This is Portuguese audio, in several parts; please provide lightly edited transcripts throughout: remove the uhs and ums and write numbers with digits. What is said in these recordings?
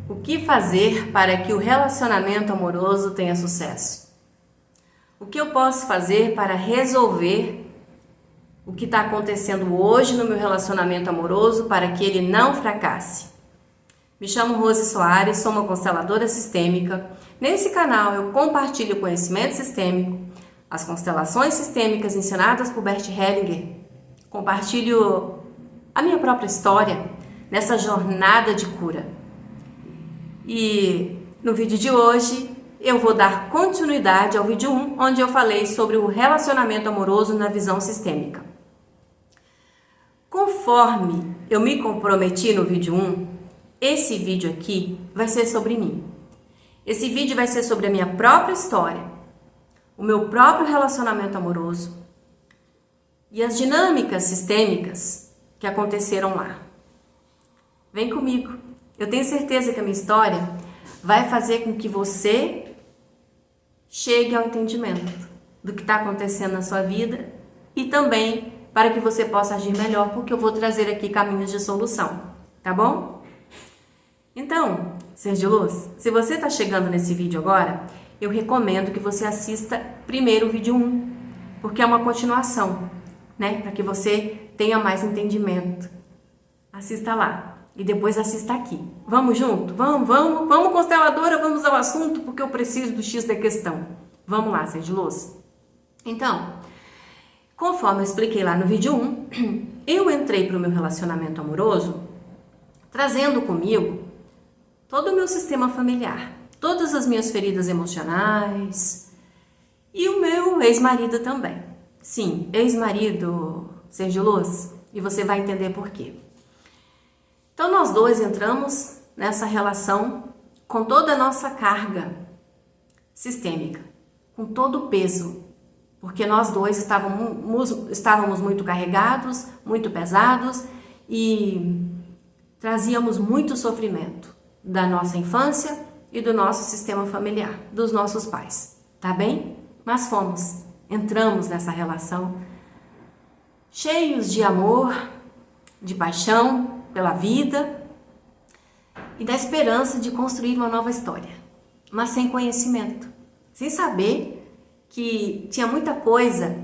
O que fazer para que o relacionamento amoroso tenha sucesso? O que eu posso fazer para resolver o que está acontecendo hoje no meu relacionamento amoroso para que ele não fracasse? Me chamo Rose Soares, sou uma consteladora sistêmica. Nesse canal eu compartilho conhecimento sistêmico, as constelações sistêmicas ensinadas por Bert Hellinger. Compartilho a minha própria história nessa jornada de cura. E no vídeo de hoje eu vou dar continuidade ao vídeo 1, onde eu falei sobre o relacionamento amoroso na visão sistêmica. Conforme eu me comprometi no vídeo 1, esse vídeo aqui vai ser sobre mim. Esse vídeo vai ser sobre a minha própria história, o meu próprio relacionamento amoroso e as dinâmicas sistêmicas que aconteceram lá. Vem comigo. Eu tenho certeza que a minha história vai fazer com que você chegue ao entendimento do que está acontecendo na sua vida e também para que você possa agir melhor, porque eu vou trazer aqui caminhos de solução, tá bom? Então, ser de luz, se você está chegando nesse vídeo agora, eu recomendo que você assista primeiro o vídeo 1, porque é uma continuação, né? Para que você tenha mais entendimento. Assista lá. E depois assista aqui. Vamos junto? Vamos, consteladora, vamos ao assunto, porque eu preciso do X da questão. Vamos lá, ser de luz? Então, conforme eu expliquei lá no vídeo 1, eu entrei para o meu relacionamento amoroso trazendo comigo todo o meu sistema familiar, todas as minhas feridas emocionais e o meu ex-marido também. Sim, ex-marido, ser de luz, e você vai entender por quê. Então, nós dois entramos nessa relação com toda a nossa carga sistêmica, com todo o peso, porque nós dois estávamos muito carregados, muito pesados e trazíamos muito sofrimento da nossa infância e do nosso sistema familiar, dos nossos pais, tá bem? Mas entramos nessa relação cheios de amor, de paixão pela vida e da esperança de construir uma nova história, mas sem conhecimento, sem saber que tinha muita coisa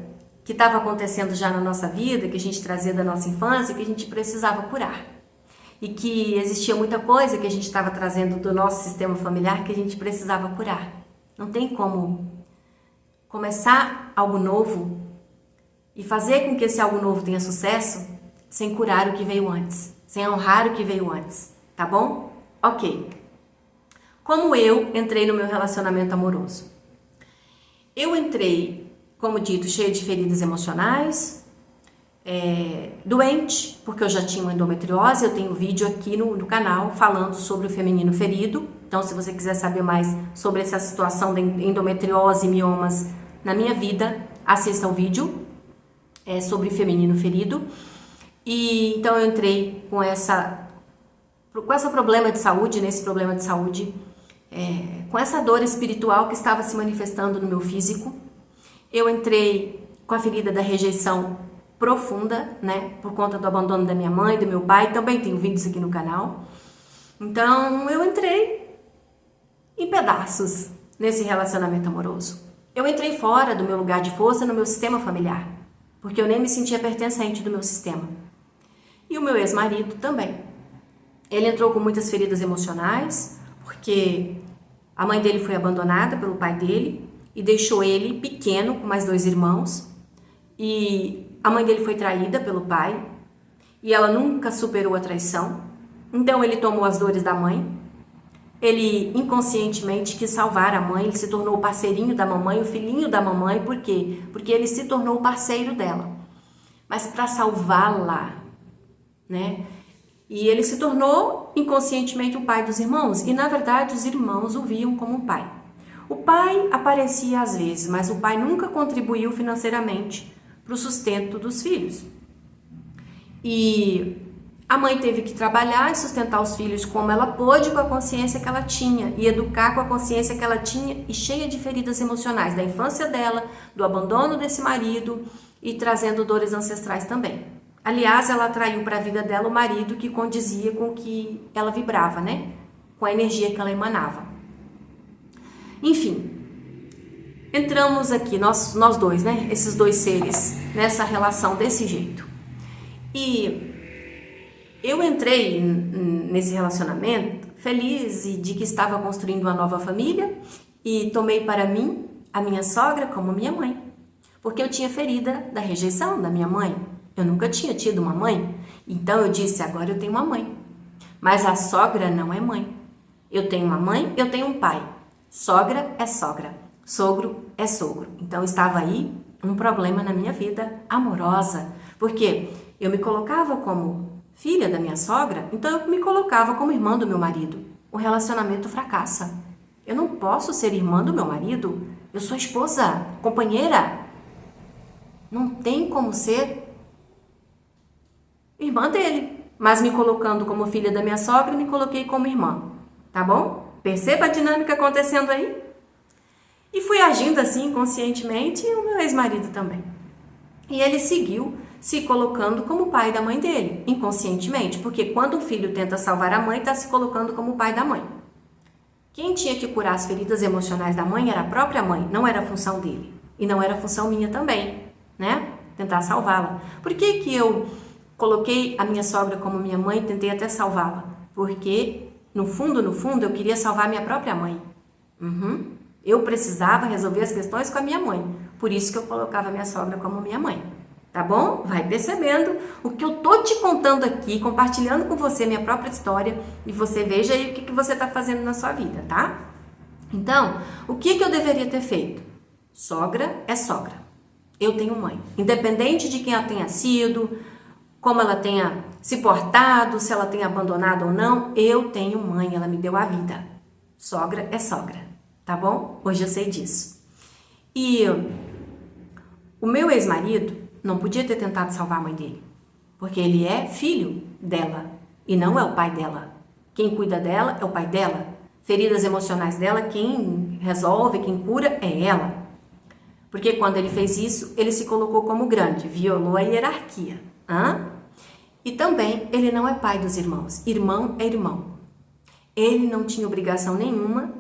que estava acontecendo já na nossa vida, que a gente trazia da nossa infância, que a gente precisava curar, e que existia muita coisa que a gente estava trazendo do nosso sistema familiar que a gente precisava curar. Não tem como começar algo novo e fazer com que esse algo novo tenha sucesso sem curar o que veio antes, sem honrar o que veio antes, tá bom? Ok. Como eu entrei no meu relacionamento amoroso? Eu entrei, como dito, cheia de feridas emocionais, doente, porque eu já tinha uma endometriose. Eu tenho vídeo aqui no canal falando sobre o feminino ferido. Então, se você quiser saber mais sobre essa situação de endometriose e miomas na minha vida, assista o vídeo sobre feminino ferido. E então eu entrei com esse problema de saúde, com essa dor espiritual que estava se manifestando no meu físico. Eu entrei com a ferida da rejeição profunda, né, por conta do abandono da minha mãe, do meu pai. Também tenho vídeos aqui no canal. Então eu entrei em pedaços nesse relacionamento amoroso. Eu entrei fora do meu lugar de força no meu sistema familiar, porque eu nem me sentia pertencente do meu sistema. E o meu ex-marido também. Ele entrou com muitas feridas emocionais, porque a mãe dele foi abandonada pelo pai dele e deixou ele pequeno com mais 2 irmãos. E a mãe dele foi traída pelo pai e ela nunca superou a traição. Então ele tomou as dores da mãe. Ele inconscientemente quis salvar a mãe, ele se tornou o parceirinho da mamãe, o filhinho da mamãe. Por quê? Porque ele se tornou o parceiro dela. Mas para salvá-la, né? E ele se tornou inconscientemente o pai dos irmãos. E na verdade os irmãos o viam como um pai. O pai aparecia às vezes, mas o pai nunca contribuiu financeiramente para o sustento dos filhos. E a mãe teve que trabalhar e sustentar os filhos como ela pôde, com a consciência que ela tinha, e educar com a consciência que ela tinha, e cheia de feridas emocionais da infância dela, do abandono desse marido e trazendo dores ancestrais também. Aliás, ela atraiu para a vida dela o marido que condizia com o que ela vibrava, né? com a energia que ela emanava. Enfim, entramos aqui, nós dois, né? Esses dois seres, nessa relação desse jeito. E eu entrei nesse relacionamento feliz e de que estava construindo uma nova família e tomei para mim a minha sogra como minha mãe, porque eu tinha ferida da rejeição da minha mãe. Eu nunca tinha tido uma mãe, então eu disse, agora eu tenho uma mãe. Mas a sogra não é mãe. Eu tenho uma mãe, eu tenho um pai. Sogra é sogra, sogro é sogro. Então estava aí um problema na minha vida amorosa, porque eu me colocava como filha da minha sogra, então eu me colocava como irmã do meu marido. O relacionamento fracassa. Eu não posso ser irmã do meu marido, eu sou esposa, companheira. Não tem como ser irmã dele. Mas me colocando como filha da minha sogra, me coloquei como irmã. Tá bom? Perceba a dinâmica acontecendo aí? E fui agindo assim inconscientemente e o meu ex-marido também. E ele seguiu se colocando como pai da mãe dele, inconscientemente, porque quando o filho tenta salvar a mãe, está se colocando como pai da mãe. Quem tinha que curar as feridas emocionais da mãe era a própria mãe, não era a função dele. E não era a função minha também, né? Tentar salvá-la. Por que que eu coloquei a minha sogra como minha mãe e tentei até salvá-la? Porque, no fundo, eu queria salvar minha própria mãe. Eu precisava resolver as questões com a minha mãe. Por isso que eu colocava a minha sogra como minha mãe. Tá bom? Vai percebendo o que eu tô te contando aqui, compartilhando com você minha própria história, e você veja aí o que você tá fazendo na sua vida, tá? Então, o que eu deveria ter feito? Sogra é sogra. Eu tenho mãe. Independente de quem ela tenha sido, como ela tenha se portado, se ela tenha abandonado ou não, eu tenho mãe, ela me deu a vida. Sogra é sogra, tá bom? Hoje eu sei disso. E o meu ex-marido não podia ter tentado salvar a mãe dele, porque ele é filho dela e não é o pai dela. Quem cuida dela é o pai dela. Feridas emocionais dela, quem resolve, quem cura é ela. Porque quando ele fez isso, ele se colocou como grande, violou a hierarquia. E também ele não é pai dos irmãos. Irmão é irmão. Ele não tinha obrigação nenhuma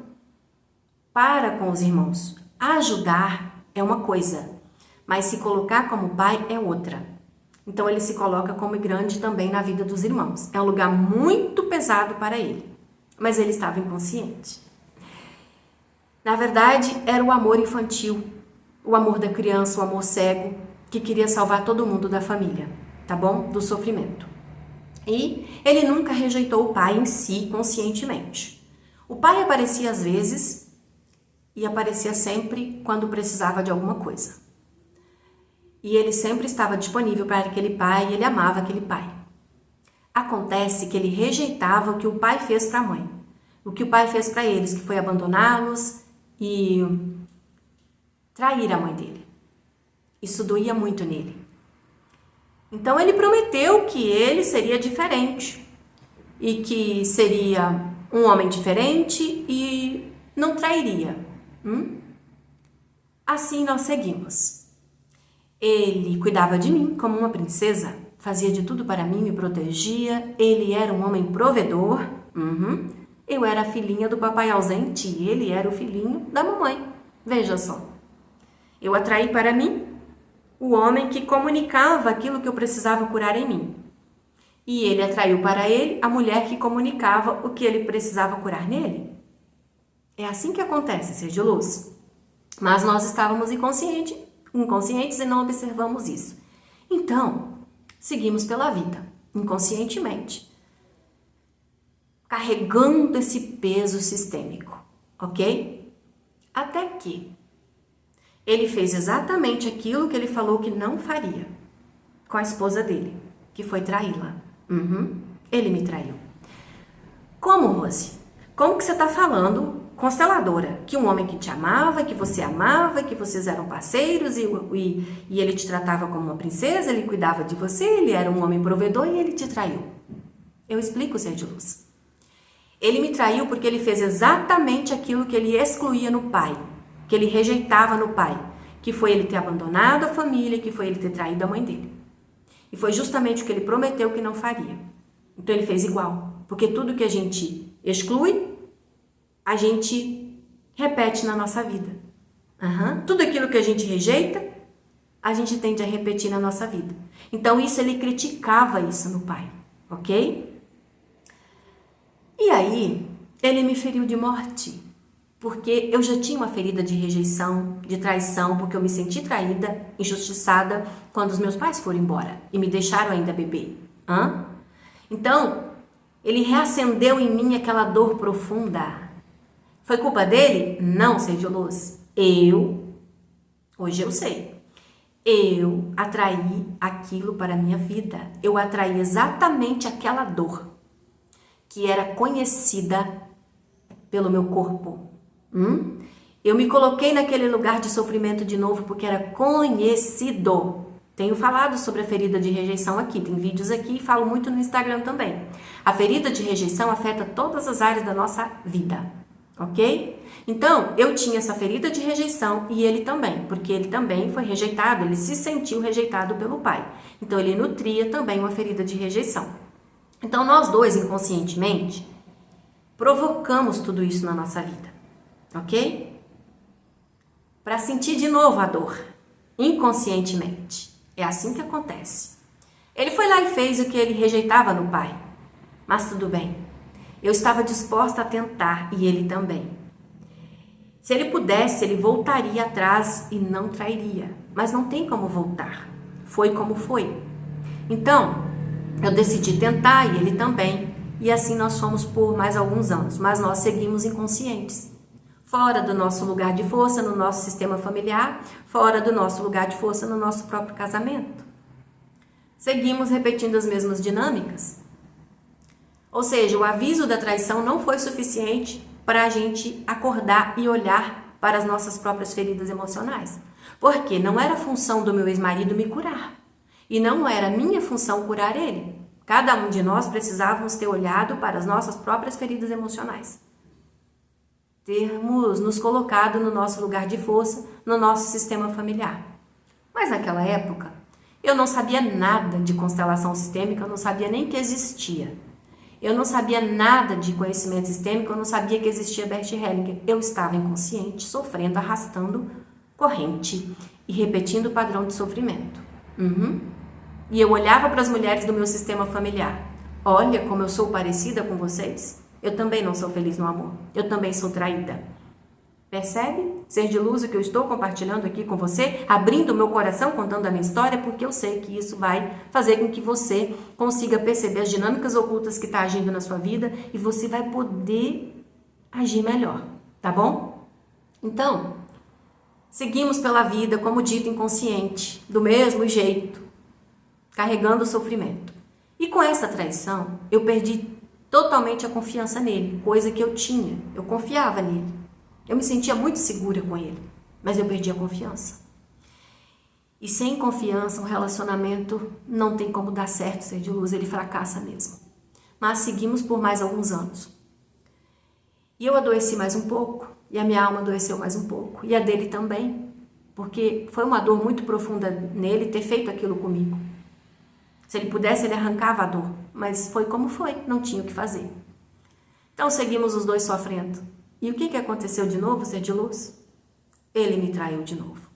para com os irmãos. Ajudar é uma coisa, mas se colocar como pai é outra. Então ele se coloca como grande também na vida dos irmãos. É um lugar muito pesado para ele, mas ele estava inconsciente. Na verdade, era o amor infantil, o amor da criança, o amor cego, que queria salvar todo mundo da família, tá bom? Do sofrimento. E ele nunca rejeitou o pai em si conscientemente. O pai aparecia às vezes e aparecia sempre quando precisava de alguma coisa. E ele sempre estava disponível para aquele pai e ele amava aquele pai. Acontece que ele rejeitava o que o pai fez para a mãe. O que o pai fez para eles, que foi abandoná-los e trair a mãe dele. Isso doía muito nele. Então ele prometeu que ele seria diferente e que seria um homem diferente e não trairia. Assim nós seguimos. Ele cuidava de mim como uma princesa, fazia de tudo para mim, me protegia. Ele era um homem provedor. Eu era a filhinha do papai ausente e ele era o filhinho da mamãe. Veja só. Eu atraí para mim o homem que comunicava aquilo que eu precisava curar em mim. E ele atraiu para ele a mulher que comunicava o que ele precisava curar nele. É assim que acontece, ser de luz. Mas nós estávamos inconscientes e não observamos isso. Então, seguimos pela vida, inconscientemente, carregando esse peso sistêmico, ok? Até que ele fez exatamente aquilo que ele falou que não faria com a esposa dele, que foi traí-la. Ele me traiu. Como, Rose? Como que você está falando, consteladora, que um homem que te amava, que vocês eram parceiros e ele te tratava como uma princesa, ele cuidava de você, ele era um homem provedor e ele te traiu? Eu explico, ser de luz. Ele me traiu porque ele fez exatamente aquilo que ele excluía no pai, que ele rejeitava no pai, que foi ele ter abandonado a família, que foi ele ter traído a mãe dele. E foi justamente o que ele prometeu que não faria. Então ele fez igual, porque tudo que a gente exclui, a gente repete na nossa vida. Tudo aquilo que a gente rejeita, a gente tende a repetir na nossa vida. Então, ele criticava isso no pai, ok? E aí, ele me feriu de morte, porque eu já tinha uma ferida de rejeição, de traição, porque eu me senti traída, injustiçada, quando os meus pais foram embora e me deixaram ainda bebê. Então, ele reacendeu em mim aquela dor profunda. Foi culpa dele? Não, ser de luz. Hoje eu sei, eu atraí aquilo para a minha vida. Eu atraí exatamente aquela dor que era conhecida pelo meu corpo. Eu me coloquei naquele lugar de sofrimento de novo porque era conhecido. Tenho falado sobre a ferida de rejeição aqui, tem vídeos aqui e falo muito no Instagram também. A ferida de rejeição afeta todas as áreas da nossa vida, ok? Então, eu tinha essa ferida de rejeição e ele também, porque ele também foi rejeitado, ele se sentiu rejeitado pelo pai. Então, ele nutria também uma ferida de rejeição. Então, nós dois, inconscientemente, provocamos tudo isso na nossa vida, ok? Para sentir de novo a dor, inconscientemente. É assim que acontece. Ele foi lá e fez o que ele rejeitava no pai. Mas tudo bem. Eu estava disposta a tentar e ele também. Se ele pudesse, ele voltaria atrás e não trairia. Mas não tem como voltar. Foi como foi. Então, eu decidi tentar e ele também. E assim nós fomos por mais alguns anos. Mas nós seguimos inconscientes. Fora do nosso lugar de força no nosso sistema familiar, fora do nosso lugar de força no nosso próprio casamento. Seguimos repetindo as mesmas dinâmicas. Ou seja, o aviso da traição não foi suficiente para a gente acordar e olhar para as nossas próprias feridas emocionais. Porque não era função do meu ex-marido me curar. E não era minha função curar ele. Cada um de nós precisávamos ter olhado para as nossas próprias feridas emocionais. Termos nos colocado no nosso lugar de força, no nosso sistema familiar. Mas naquela época, eu não sabia nada de constelação sistêmica, eu não sabia nem que existia. Eu não sabia nada de conhecimento sistêmico, eu não sabia que existia Bert Hellinger. Eu estava inconsciente, sofrendo, arrastando corrente e repetindo o padrão de sofrimento. E eu olhava para as mulheres do meu sistema familiar. Olha como eu sou parecida com vocês. Eu também não sou feliz no amor. Eu também sou traída. Percebe? Ser de luz o que eu estou compartilhando aqui com você, abrindo o meu coração, contando a minha história, porque eu sei que isso vai fazer com que você consiga perceber as dinâmicas ocultas que estão agindo na sua vida e você vai poder agir melhor, tá bom? Então, seguimos pela vida como dito inconsciente, do mesmo jeito, carregando o sofrimento. E com essa traição, eu perdi totalmente a confiança nele, coisa que eu tinha. Eu confiava nele. Eu me sentia muito segura com ele, mas eu perdi a confiança. E sem confiança, um relacionamento não tem como dar certo, ser de luz, ele fracassa mesmo. Mas seguimos por mais alguns anos. E eu adoeci mais um pouco, e a minha alma adoeceu mais um pouco, e a dele também, porque foi uma dor muito profunda nele ter feito aquilo comigo. Se ele pudesse, ele arrancava a dor, mas foi como foi, não tinha o que fazer. Então seguimos os dois sofrendo. E o que aconteceu de novo, ser de luz? Ele me traiu de novo.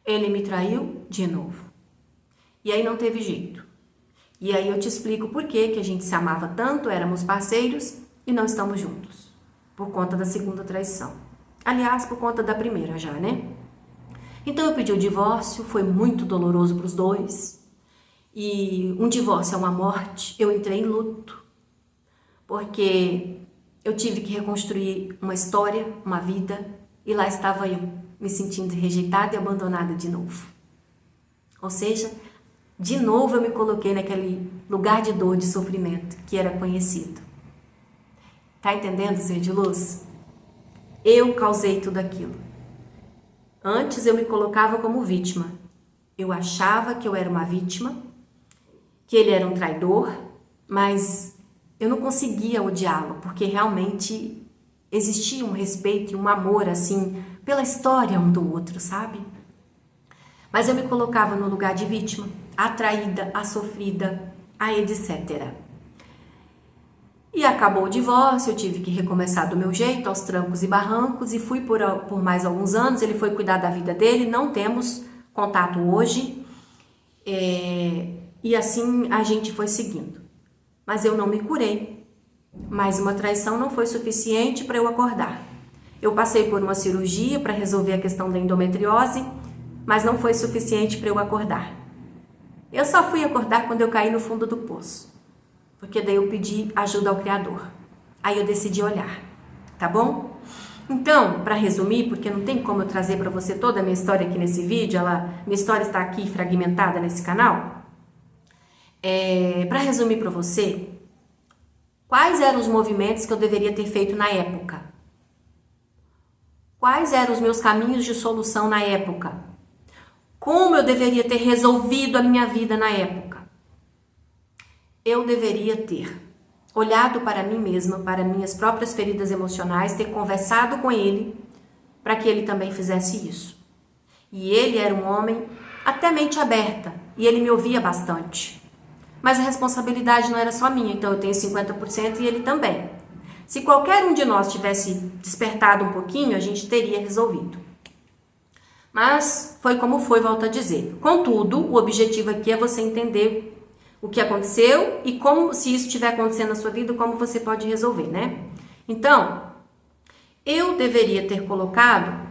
Ele me traiu de novo. E aí não teve jeito. E aí eu te explico por que a gente se amava tanto, éramos parceiros e não estamos juntos. Por conta da segunda traição. Aliás, por conta da primeira já, né? Então eu pedi o divórcio, foi muito doloroso para os dois. E um divórcio é uma morte, eu entrei em luto. Porque eu tive que reconstruir uma história, uma vida, e lá estava eu, me sentindo rejeitada e abandonada de novo. Ou seja, de novo eu me coloquei naquele lugar de dor, de sofrimento, que era conhecido. Tá entendendo, ser de luz? Eu causei tudo aquilo. Antes eu me colocava como vítima. Eu achava que eu era uma vítima, que ele era um traidor, mas eu não conseguia odiá-lo, porque realmente existia um respeito e um amor, assim, pela história um do outro, sabe? Mas eu me colocava no lugar de vítima, a traída, a sofrida, a etc. E acabou o divórcio, eu tive que recomeçar do meu jeito, aos trancos e barrancos, e fui por mais alguns anos. Ele foi cuidar da vida dele, não temos contato hoje, e assim a gente foi seguindo. Mas eu não me curei. Mais uma traição não foi suficiente para eu acordar. Eu passei por uma cirurgia para resolver a questão da endometriose, mas não foi suficiente para eu acordar. Eu só fui acordar quando eu caí no fundo do poço, porque daí eu pedi ajuda ao Criador. Aí eu decidi olhar, tá bom? Então, para resumir, porque não tem como eu trazer para você toda a minha história aqui nesse vídeo, minha história está aqui fragmentada nesse canal. Para resumir para você, quais eram os movimentos que eu deveria ter feito na época? Quais eram os meus caminhos de solução na época? Como eu deveria ter resolvido a minha vida na época? Eu deveria ter olhado para mim mesma, para minhas próprias feridas emocionais, ter conversado com ele para que ele também fizesse isso. E ele era um homem até mente aberta e ele me ouvia bastante. Mas a responsabilidade não era só minha, então eu tenho 50% e ele também. Se qualquer um de nós tivesse despertado um pouquinho, a gente teria resolvido. Mas foi como foi, volto a dizer. Contudo, o objetivo aqui é você entender o que aconteceu e como, se isso estiver acontecendo na sua vida, como você pode resolver, né? Então, eu deveria ter colocado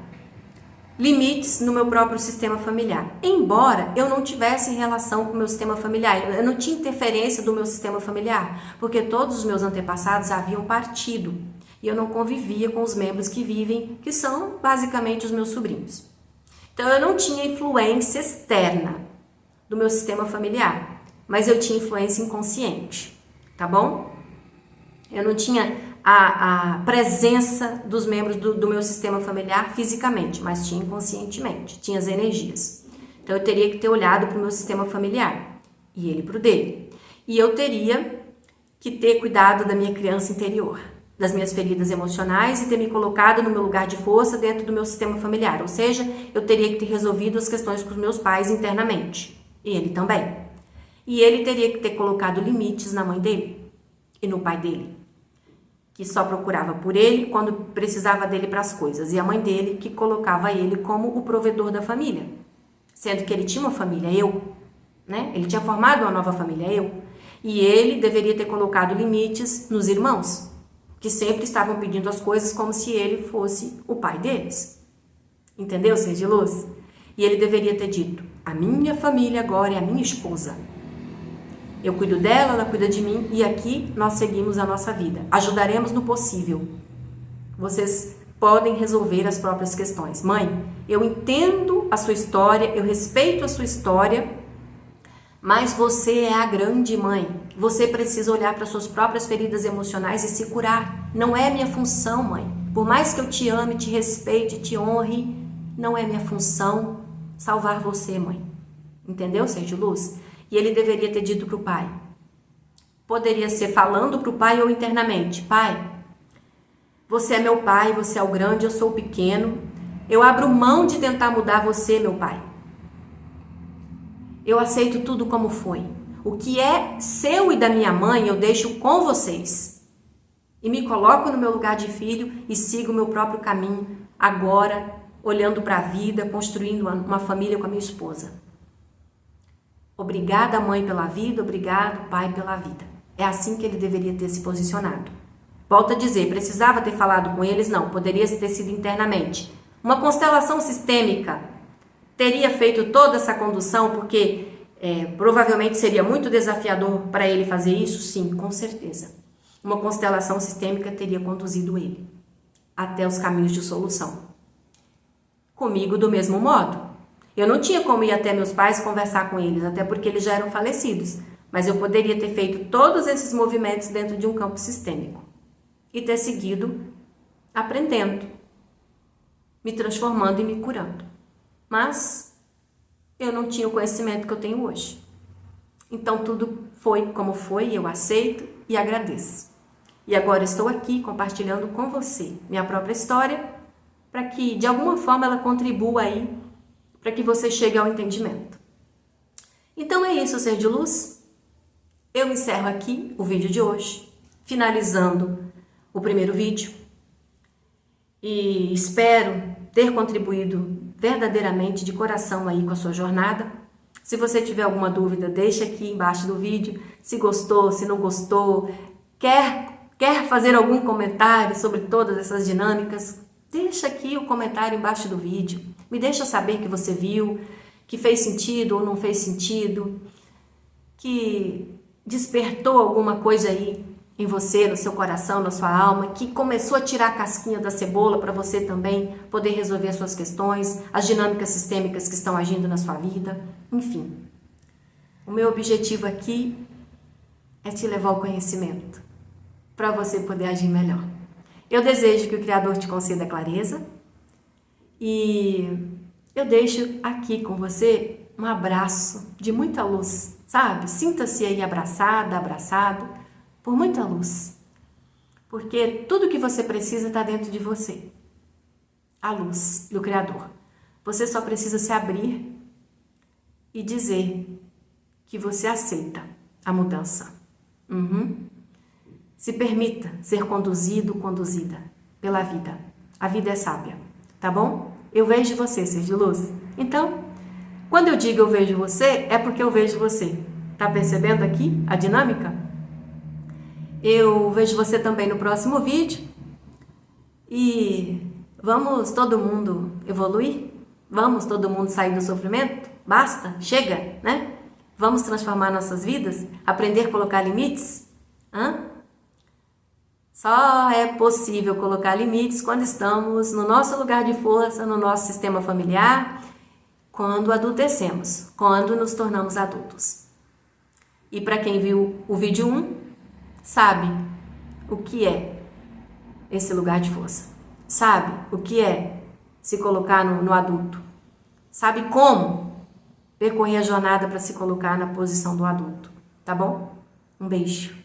limites no meu próprio sistema familiar. Embora eu não tivesse relação com o meu sistema familiar, eu não tinha interferência do meu sistema familiar, porque todos os meus antepassados haviam partido e eu não convivia com os membros que vivem, que são basicamente os meus sobrinhos. Então eu não tinha influência externa do meu sistema familiar, mas eu tinha influência inconsciente, tá bom? Eu não tinha a presença dos membros do meu sistema familiar fisicamente, mas tinha inconscientemente, tinha as energias. Então eu teria que ter olhado para o meu sistema familiar e ele para o dele. E eu teria que ter cuidado da minha criança interior, das minhas feridas emocionais e ter me colocado no meu lugar de força dentro do meu sistema familiar. Ou seja, eu teria que ter resolvido as questões com os meus pais internamente. E ele também. E ele teria que ter colocado limites na mãe dele e no pai dele, que só procurava por ele quando precisava dele para as coisas, e a mãe dele que colocava ele como o provedor da família, sendo que ele tinha uma família, eu, né? Ele tinha formado uma nova família, eu, e ele deveria ter colocado limites nos irmãos, que sempre estavam pedindo as coisas como se ele fosse o pai deles, entendeu, ser de luz? E ele deveria ter dito: a minha família agora é a minha esposa. Eu cuido dela, ela cuida de mim e aqui nós seguimos a nossa vida. Ajudaremos no possível. Vocês podem resolver as próprias questões. Mãe, eu entendo a sua história, eu respeito a sua história, mas você é a grande mãe. Você precisa olhar para suas próprias feridas emocionais e se curar. Não é minha função, mãe. Por mais que eu te ame, te respeite, te honre, não é minha função salvar você, mãe. Entendeu, ser de luz? E ele deveria ter dito para o pai. Poderia ser falando para o pai ou internamente: pai, você é meu pai, você é o grande, eu sou o pequeno. Eu abro mão de tentar mudar você, meu pai. Eu aceito tudo como foi. O que é seu e da minha mãe, eu deixo com vocês. E me coloco no meu lugar de filho e sigo o meu próprio caminho, agora, olhando para a vida, construindo uma família com a minha esposa. Obrigada, mãe, pela vida, obrigado, pai, pela vida. É assim que ele deveria ter se posicionado. Volto a dizer, precisava ter falado com eles? Não, poderia ter sido internamente. Uma constelação sistêmica teria feito toda essa condução, porque provavelmente seria muito desafiador para ele fazer isso? Sim, com certeza. Uma constelação sistêmica teria conduzido ele até os caminhos de solução. Comigo, do mesmo modo. Eu não tinha como ir até meus pais conversar com eles, até porque eles já eram falecidos. Mas eu poderia ter feito todos esses movimentos dentro de um campo sistêmico. E ter seguido aprendendo, me transformando e me curando. Mas eu não tinha o conhecimento que eu tenho hoje. Então tudo foi como foi, eu aceito e agradeço. E agora estou aqui compartilhando com você minha própria história, para que de alguma forma ela contribua aí para que você chegue ao entendimento. Então é isso, ser de luz. Eu encerro aqui o vídeo de hoje. finalizando o primeiro vídeo. E espero ter contribuído verdadeiramente, de coração aí com a sua jornada. Se você tiver alguma dúvida, deixa aqui embaixo do vídeo. Se gostou, se não gostou, quer fazer algum comentário sobre todas essas dinâmicas, deixa aqui o comentário embaixo do vídeo. Me deixa saber que você viu, que fez sentido ou não fez sentido, que despertou alguma coisa aí em você, no seu coração, na sua alma, que começou a tirar a casquinha da cebola para você também poder resolver as suas questões, as dinâmicas sistêmicas que estão agindo na sua vida, enfim. O meu objetivo aqui é te levar ao conhecimento, para você poder agir melhor. Eu desejo que o Criador te conceda clareza e eu deixo aqui com você um abraço de muita luz, sabe? Sinta-se aí abraçada, abraçado por muita luz, porque tudo que você precisa está dentro de você, a luz do Criador. Você só precisa se abrir e dizer que você aceita a mudança. Se permita ser conduzido, conduzida pela vida. A vida é sábia, tá bom? Eu vejo você, ser de luz. Então, quando eu digo eu vejo você, é porque eu vejo você. Tá percebendo aqui a dinâmica? Eu vejo você também no próximo vídeo. E vamos todo mundo evoluir? Vamos todo mundo sair do sofrimento? Basta? Chega, né? Vamos transformar nossas vidas? Aprender a colocar limites? Só é possível colocar limites quando estamos no nosso lugar de força, no nosso sistema familiar, quando adultecemos, quando nos tornamos adultos. E para quem viu o vídeo 1, sabe o que é esse lugar de força. Sabe o que é se colocar no adulto. Sabe como percorrer a jornada para se colocar na posição do adulto. Tá bom? Um beijo.